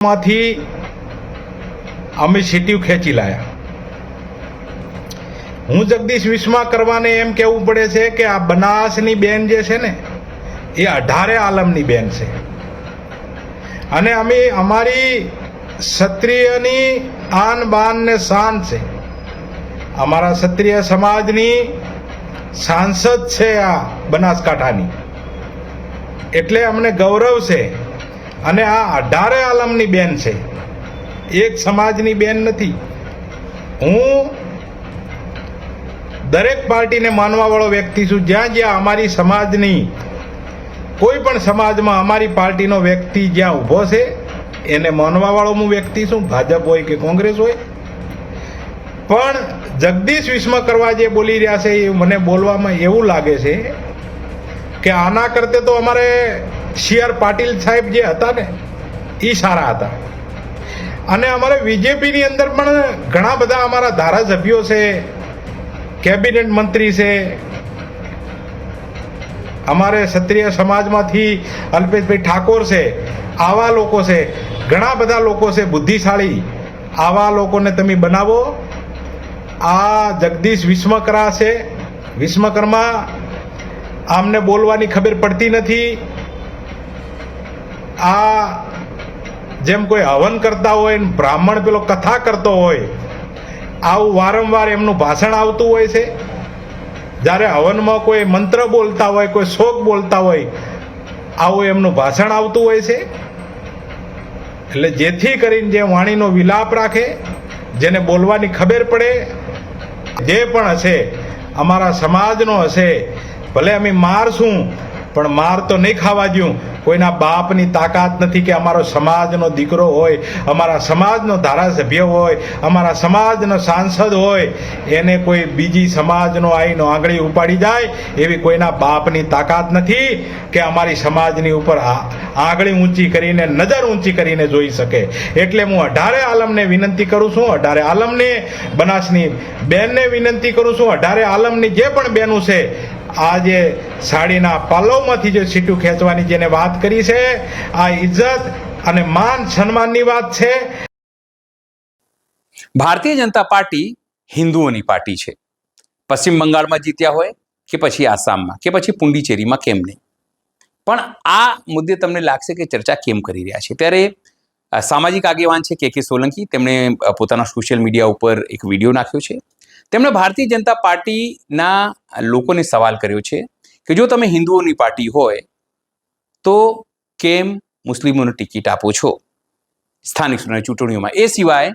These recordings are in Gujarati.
માંથી અમે સીટીઓ ખેંચી લાયા. હું જગદીશ વિશ્વકર્માને એમ કહેવું પડે છે કે આ બનાસની બેન જે છે ને એ 18 આલમની બેન છે અને અમે અમારી ક્ષત્રિયની આન બાન ને શાન છે. અમારા ક્ષત્રિય સમાજની સાંસદ છે આ બનાસકાંઠાની, એટલે અમને ગૌરવ છે. અને આ 18 આલમની બેન છે, એક સમાજની બેન નથી. હું દરેક પાર્ટીને માનવાવાળો વ્યક્તિ છું. જ્યાં જ્યાં અમારી સમાજની કોઈ પણ સમાજમાં અમારી પાર્ટીનો વ્યક્તિ જ્યાં ઊભો છે એને માનવાવાળો હું વ્યક્તિ છું, ભાજપ હોય કે કોંગ્રેસ હોય. પણ જગદીશ વિશ્વકર્મા જે બોલી રહ્યા છે એ મને બોલવામાં એવું લાગે છે કે આના કરતે તો અમારે CR પાટીલ સાહેબ જે હતા ને એ સારા હતા. અને અમારે બીજેપીની અંદર પણ ઘણા બધા અમારા ધારાસભ્યો છે, કેબિનેટ મંત્રી છે, અમારે ક્ષત્રિય સમાજમાંથી અલ્પેશભાઈ ઠાકોર છે. આવા લોકો છે, ઘણા બધા લોકો છે બુદ્ધિશાળી. આવા લોકોને તમે બનાવો. આ જગદીશ વિશ્વકર્મા આમને બોલવાની ખબર પડતી નથી. આ જેમ કોઈ હવન કરતા હોય ને બ્રાહ્મણ પેલો કથા કરતો હોય, આવું વારંવાર એમનું ભાષણ આવતું હોય છે. જ્યારે હવનમાં કોઈ મંત્ર બોલતા હોય, કોઈ શ્લોક બોલતા હોય, આવું એમનું ભાષણ આવતું હોય છે. એટલે જેથી કરીને જે વાણીનો વિલાપ રાખે, જેને બોલવાની ખબર પડે, જે પણ હશે અમારા સમાજનો હશે, ભલે અમે મારશું પણ માર તો નહીં ખાવા દઉં. કોઈના બાપની તાકાત નથી કે અમારો સમાજનો દીકરો હોય, અમારા સમાજનો ધારાસભ્ય હોય, અમારા સમાજનો સાંસદ હોય, એને કોઈ બીજી સમાજનો આવીને આંગળી ઉપાડી જાય એવી કોઈના બાપની તાકાત નથી કે અમારી સમાજની ઉપર આંગળી ઊંચી કરીને, નજર ઊંચી કરીને જોઈ શકે. એટલે હું 18 આલમને વિનંતી કરું છું, 18 આલમને, બનાસની બેનને વિનંતી કરું છું, 18 આલમની જે પણ બેનું છે, આ જે સાડીના પાલવમાંથી જે સીટું ખેંચવાની જેને વાત કરી છે, આ ઇજ્જત અને માન સન્માનની વાત છે. ભારતીય જનતા પાર્ટી હિન્દુઓની પાર્ટી છે. પશ્ચિમ બંગાળમાં જીત્યા હોય કે પછી આસામમાં કે પછી પુંડીચેરીમાં, કેમ નહીં. પણ આ મુદ્દે તમને લાગશે કે ચર્ચા કેમ કરી રહ્યા છે, ત્યારે સામાજિક આગેવાન છે કે સોલંકી, તેમણે પોતાના સોશિયલ મીડિયા ઉપર એક વિડીયો નાખ્યો છે. તેમણે ભારતીય જનતા પાર્ટીના લોકોને સવાલ કર્યો છે કે જો તમે હિન્દુઓની પાર્ટી હોય તો કેમ મુસ્લિમોને ટિકિટ આપો છો સ્થાનિક સ્વરાજ્યની ચૂંટણીઓમાં. એ સિવાય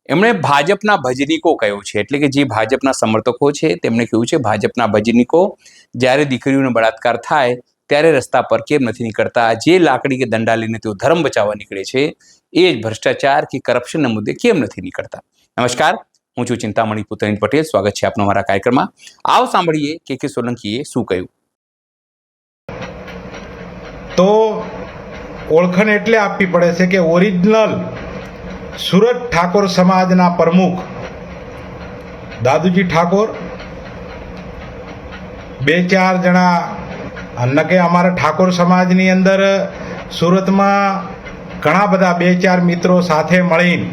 એમણે ભાજપના ભજનીકો કહ્યું છે, એટલે કે જે ભાજપના સમર્થકો છે તેમણે કહ્યું છે ભાજપના ભજનીકો જ્યારે દીકરીઓનો બળાત્કાર થાય ત્યારે રસ્તા પર કેમ નથી નીકળતા, જે લાકડી કે દંડા લઈને તેઓ ધર્મ બચાવવા નીકળે છે એ જ ભ્રષ્ટાચાર કે કરપ્શનના મુદ્દે કેમ નથી નીકળતા. નમસ્કાર, હું છું ચિંતામણી પુત્રની પટેલ. સ્વાગત છે આપનો અમારા કાર્યક્રમમાં. આવો સાંભળીએ કે સોલંકીએ શું કહ્યું. તો ઓળખાણ એટલે આપવી પડે છે કે ઓરિજિનલ સુરત ઠાકોર સમાજના પ્રમુખ દાદુજી ઠાકોર, 2-4 જણા અન્ય કે અમારા ઠાકોર સમાજની અંદર સુરતમાં ઘણા બધા 2-4 મિત્રો સાથે મળીને,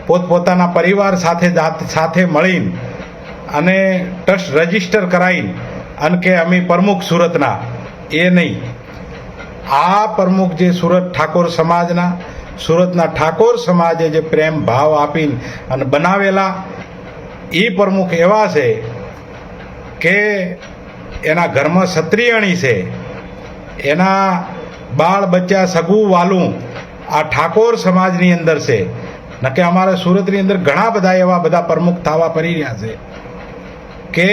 પોતપોતાના પરિવાર સાથે મળીને અને ટ્રસ્ટ રજીસ્ટર કરાવીને અને કે અમે પ્રમુખ સુરતના, એ નહીં. આ પ્રમુખ જે સુરત ઠાકોર સમાજના, સુરતના ઠાકોર સમાજે જે પ્રેમ ભાવ આપીને અને બનાવેલા એ પ્રમુખ એવા છે કે એના ઘરમાં ક્ષત્રિયણી છે, એના બાળ બચ્ચા સગું વાલું આ ઠાકોર સમાજની અંદર છે. નકે અમારે સુરતની અંદર ઘણા બધા એવા બધા પ્રમુખ થવા ફરી રહ્યા છે કે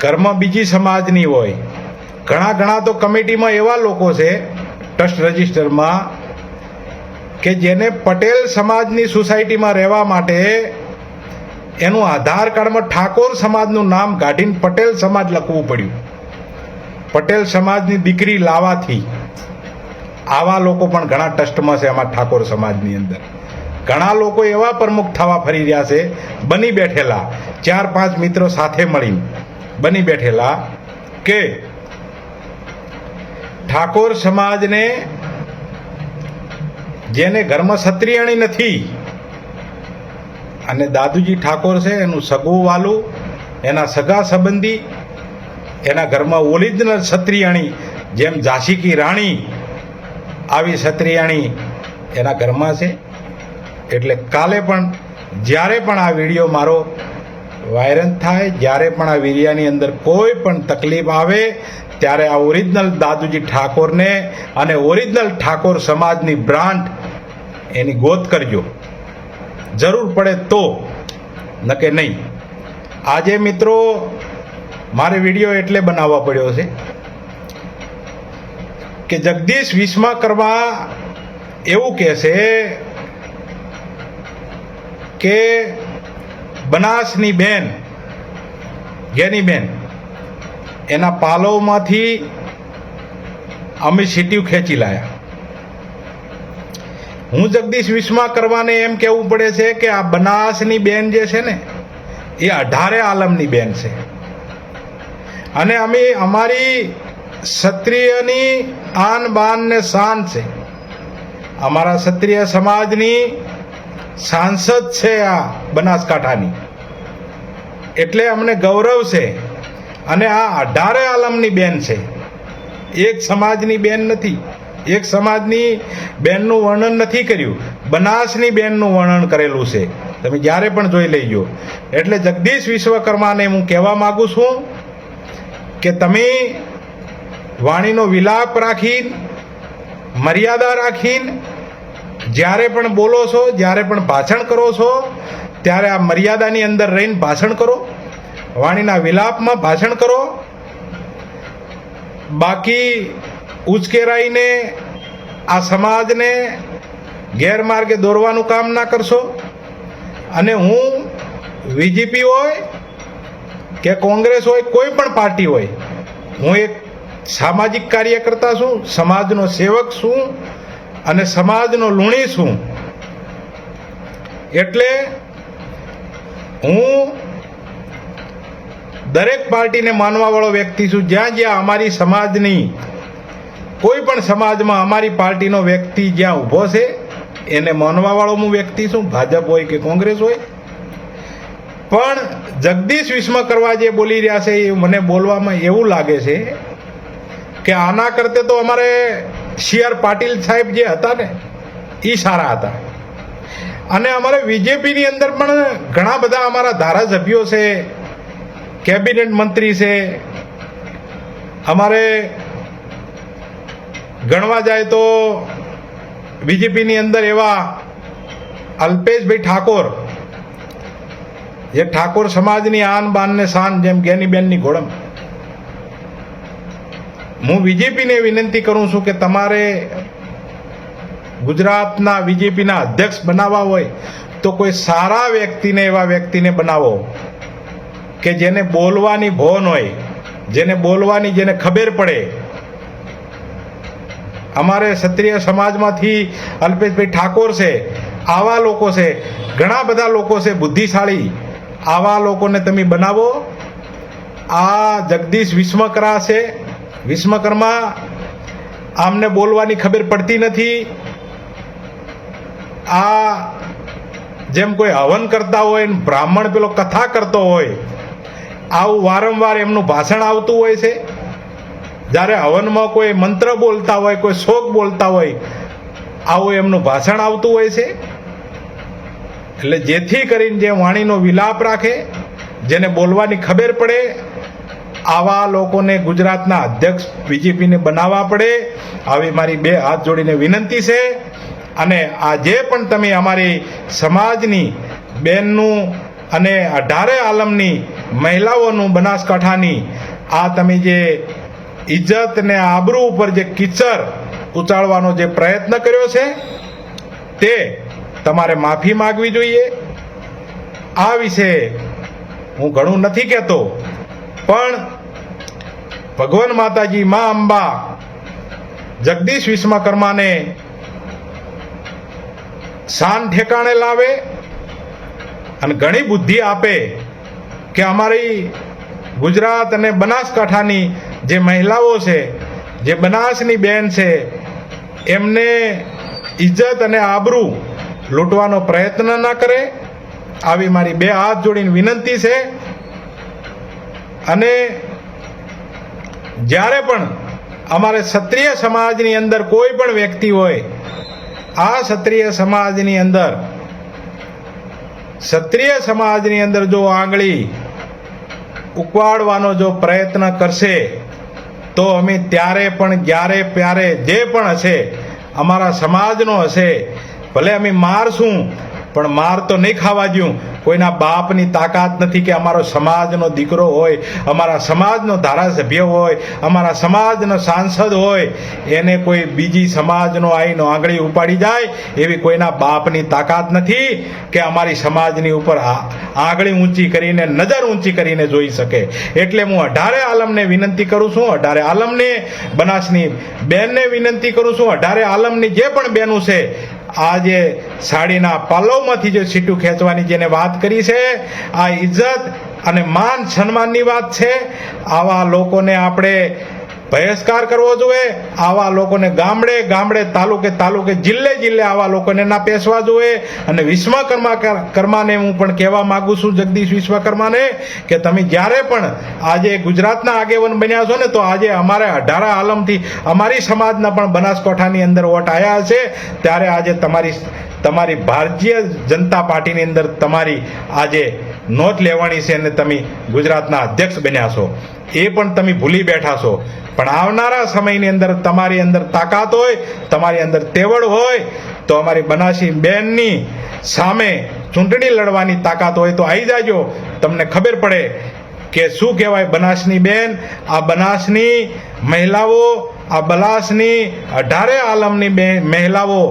ઘરમાં બીજી સમાજની હોય. ઘણા તો કમિટીમાં એવા લોકો છે ટ્રસ્ટ રજિસ્ટરમાં કે જેને પટેલ સમાજની સોસાયટીમાં રહેવા માટે એનું આધાર કાર્ડમાં ઠાકોર સમાજનું નામ કાઢીને પટેલ સમાજ લખવું પડ્યું, પટેલ સમાજની દીકરી લાવવાથી. આવા લોકો પણ ઘણા ટ્રસ્ટમાં છે અમારા ઠાકોર સમાજની અંદર. ઘણા લોકો એવા પ્રમુખ થવા ફરી રહ્યા છે, બની બેઠેલા 4-5 મિત્રો સાથે મળીને બની બેઠેલા કે ઠાકોર સમાજને જેને ઘરમાં ક્ષત્રિયણી નથી, અને દાદુજી ઠાકોર છે એનું સગું વાલું, એના સગા સંબંધી, એના ઘરમાં ઓરિજિનલ ક્ષત્રિયણી, જેમ ઝાંસી કી રાણી આવી ક્ષત્રિયણી એના ઘરમાં છે. એટલે કાલે પણ જ્યારે પણ આ વિડીયો મારો વાયરલ થાય, જ્યારે પણ આ વિડીયાની અંદર કોઈ પણ તકલીફ આવે, ત્યારે આ ઓરિજિનલ દાદુજી ઠાકોરને અને ઓરિજિનલ ઠાકોર સમાજની બ્રાન્ડ એની ગોત કરજો, જરૂર પડે તો, નકે નહીં. આજે મિત્રો મારે વિડીયો એટલે બનાવવા પડ્યો છે કે જગદીશ વિશ્વકર્મા એવું કહેશે કે બનાસની બેન ગેનીબેન એના પાલવમાંથી અમે સીટીયું ખેંચી લાયા. હું જગદીશ વિશ્વકર્માને એમ કહેવું પડે છે કે આ બનાસની બેન જે છે ને એ 18 આલમની બેન છે, અને અમે અમારી ક્ષત્રિયની આન બાન ને શાન છે, અમારા ક્ષત્રિય સમાજની સાંસદ છે આ બનાસકાંઠાની, એટલે અમને ગૌરવ છે. અને આ 18 આલમની બેન છે, એક સમાજની બેન નથી, એક સમાજની બેનનું વર્ણન નથી કર્યું, બનાસની બેનનું વર્ણન કરેલું છે. તમે જ્યારે પણ જોઈ લેજો. એટલે જગદીશ વિશ્વકર્માને હું કહેવા માગું છું કે તમે વાણીનો વિલાપ રાખીને, મર્યાદા રાખીને જ્યારે પણ બોલો છો, જ્યારે પણ ભાષણ કરો છો, ત્યારે આ મર્યાદાની અંદર રહીને ભાષણ કરો, વાણીના વિલાપમાં ભાષણ કરો. બાકી ઉશ્કેરાઈને આ સમાજને ગેરમાર્ગે દોરવાનું કામ ના કરશો. અને હું બીજેપી હોય કે કોંગ્રેસ હોય, કોઈ પણ પાર્ટી હોય, હું એક સામાજિક કાર્યકર્તા છું, સમાજનો સેવક છું અને સમાજનો લુણી છું. એટલે હું દરેક પાર્ટીને માનવાવાળો વ્યક્તિ છું. જ્યાં જ્યાં અમારી સમાજની કોઈ પણ સમાજમાં અમારી પાર્ટીનો વ્યક્તિ જ્યાં ઊભો છે એને માનવાવાળો હું વ્યક્તિ છું, ભાજપ હોય કે કોંગ્રેસ હોય. પણ જગદીશ વિશ્વકર્મા જે બોલી રહ્યા છે એ મને બોલવામાં એવું લાગે છે કે આના કરતે તો અમારે CR પાટીલ સાહેબ જે હતા ને એ સારા હતા. અને અમારે બીજેપીની અંદર પણ ઘણા બધા અમારા ધારાસભ્યો છે, કેબિનેટ મંત્રી છે. અમારે ગણવા જાય તો બીજેપીની અંદર એવા અલ્પેશભાઈ ઠાકોર, જે ઠાકોર સમાજની આન બાન ને શાન, જેમ ગેનીબેનની ઘોડમ. હું બીજેપીને વિનંતી કરું છું કે તમારે ગુજરાતના બીજેપીના અધ્યક્ષ બનાવવા હોય તો કોઈ સારા વ્યક્તિને, એવા વ્યક્તિને બનાવો કે જેને બોલવાની ભોન હોય, જેને બોલવાની, જેને ખબર પડે. અમારે ક્ષત્રિય સમાજમાંથી અલ્પેશભાઈ ઠાકોર છે, આવા લોકો છે, ઘણા બધા લોકો છે બુદ્ધિશાળી, આવા લોકોને તમે બનાવો. આ જગદીશ વિશ્વકર્મા આમને બોલવાની ખબર પડતી નથી. આ જેમ કોઈ હવન કરતા હોય ને બ્રાહ્મણ પેલો કથા કરતો હોય, આવું વારંવાર એમનું ભાષણ આવતું હોય છે. જ્યારે હવનમાં કોઈ મંત્ર બોલતા હોય, કોઈ શ્લોક બોલતા હોય, આવું એમનું ભાષણ આવતું હોય છે. એટલે જેથી કરીને જે વાણીનો વિલાપ રાખે, જેને બોલવાની ખબર પડે, આવા લોકોને ગુજરાતના અધ્યક્ષ બીજેપીને બનાવવા પડે. આવી મારી બે હાથ જોડીને વિનંતી છે. અને આ જે પણ તમે અમારી સમાજની બેનનું અને 18 આલમની મહિલાઓનું બનાસકાંઠાની આ તમે જે ઇજ્જત ને આબરૂ ઉપર જે કિચર ઉચાળવાનો જે પ્રયત્ન કર્યો છે તે તમારે માફી માંગવી જોઈએ. આ વિશે હું ઘણું નથી કહેતો, પણ ભગવાન માતાજી, મા અંબા જગદીશ વિશ્વકર્માને શાન ઠેકાણે લાવે અને ઘણી બુદ્ધિ આપે કે અમારી ગુજરાત અને બનાસકાંઠાની જે મહિલાઓ છે, જે બનાસની બેન છે, એમને ઇજ્જત અને આબરૂ લૂંટવાનો પ્રયત્ન ન કરે, આવી મારી બે હાથ જોડીને વિનંતી છે. અને જ્યારે પણ અમારે ક્ષત્રિય સમાજની અંદર કોઈ પણ વ્યક્તિ હોય, આ ક્ષત્રિય સમાજની અંદર જો આંગળી ઉકવાડવાનો જો પ્રયત્ન કરશે તો અમે ત્યારે પણ જ્યારે પ્યારે જે પણ હશે અમારા સમાજનો હશે, ભલે અમે મારશું પણ માર તો નહીં ખાવા દઉં. કોઈના બાપની તાકાત નથી કે અમારો સમાજનો દીકરો હોય, અમારા સમાજનો ધારાસભ્ય હોય, અમારા સમાજનો સાંસદ હોય, એને કોઈ બીજી સમાજનો આવીને આંગળી ઉપાડી જાય એવી કોઈના બાપની તાકાત નથી કે અમારી સમાજની ઉપર આંગળી ઊંચી કરીને, નજર ઊંચી કરીને જોઈ શકે. એટલે હું 18 આલમને વિનંતી કરું છું, 18 આલમને, બનાસની બેનને વિનંતી કરું છું, 18 આલમની જે પણ બેનું છે, આજે સાડીના પાલવમાંથી જે સીટું ખેંચવાની જેને વાત કરી છે, આ ઇજ્જત અને માન સન્માનની વાત છે. આવા લોકોને આપણે બહિષ્કાર કરવો જોઈએ. આવા લોકોને ગામડે ગામડે, તાલુકે તાલુકે, જિલ્લે જિલ્લે આવા લોકોને ના પેસવા જોઈએ. અને વિશ્વકર્માને હું પણ કહેવા માંગુ છું, જગદીશ વિશ્વકર્માને, કે તમે જ્યારે પણ આજે ગુજરાતના આગેવાન બન્યા છો ને, તો આજે અમારે 18 આલમથી અમારી સમાજના પણ બનાસકાંઠાની અંદર વોટ આવ્યા છે, ત્યારે આજે તમારી ભારતીય જનતા પાર્ટીની અંદર તમારી આજે નોંધ લેવાની છે અને તમે ગુજરાતના અધ્યક્ષ બન્યા છો, એ પણ તમે ભૂલી બેઠા છો. પણ આવનારા સમયની અંદર તમારી અંદર તાકાત હોય, તમારી અંદર તેવડ હોય, તો અમારી બનાસી બેનની સામે ચૂંટણી લડવાની તાકાત હોય તો આવી જાજો. તમને ખબર પડે કે શું કહેવાય બનાસની બેન. આ બનાસની મહિલાઓ, આ બનાસની 18 આલમની મહિલાઓ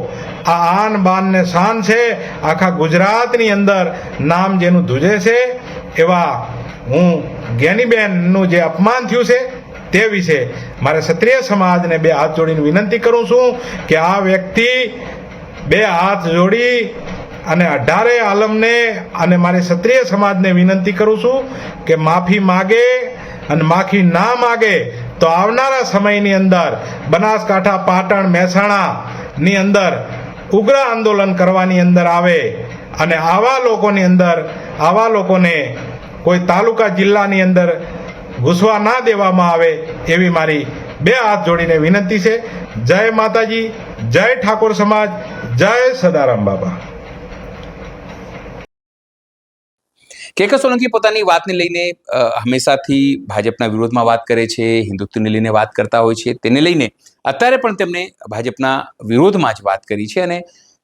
આ આન બાન ને શાન છે. આખા ગુજરાતની અંદર નામ જેનું ધુજે છે, એવા હું જ્ઞાનીબેનનું જે અપમાન થયું છે તે વિશે મારે ક્ષત્રિય સમાજને બે હાથ જોડીને વિનંતી કરું છું કે આ વ્યક્તિ બે હાથ જોડી અને 18 આલમને અને મારે ક્ષત્રિય સમાજને વિનંતી કરું છું કે માફી માગે. અને માફી ના માગે તો આવનારા સમયની અંદર બનાસકાંઠા, પાટણ, મહેસાણાની અંદર ઉગ્ર આંદોલન કરવાની અંદર આવે. અને આવા લોકોને કોઈ તાલુકા, જિલ્લાની અંદર ઘૂસવા ના દેવામાં આવે એવી મારી બે હાથ જોડીને વિનંતી છે. જય માતાજી, જય ઠાકોર સમાજ, જય સદારામ બાબા. કે સોલંકી પોતાની વાતને લઈને હંમેશાથી ભાજપના વિરોધમાં વાત કરે છે, હિન્દુત્વને લઈને વાત કરતા હોય છે. તેને લઈને અત્યારે પણ તેમણે ભાજપના વિરોધમાં જ વાત કરી છે અને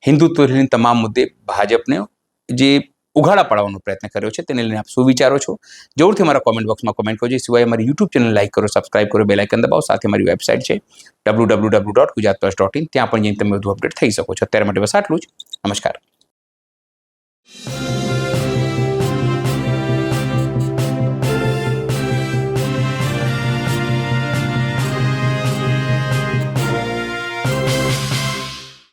હિન્દુત્વની તમામ મુદ્દે ભાજપને જે ઉઘાડા પાડવાનો પ્રયત્ન કર્યો છે તેને લઈને આપ શું વિચારો છો? જરૂરથી અમારા કોમેન્ટ બોક્સમાં કોમેન્ટ કરજો. સિવાય અમારી યુટ્યુબ ચેનલ લાઈક કરો, સબસ્ક્રાઇબ કરો, બેલ આઇકન દબાવો. સાથે અમારી વેબસાઇટ છે www.gujaratplus.in, ત્યાં પણ જઈને તમે વધુ અપડેટ થઈ શકો છો. અત્યારે માટે બસ આટલું જ. નમસ્કાર.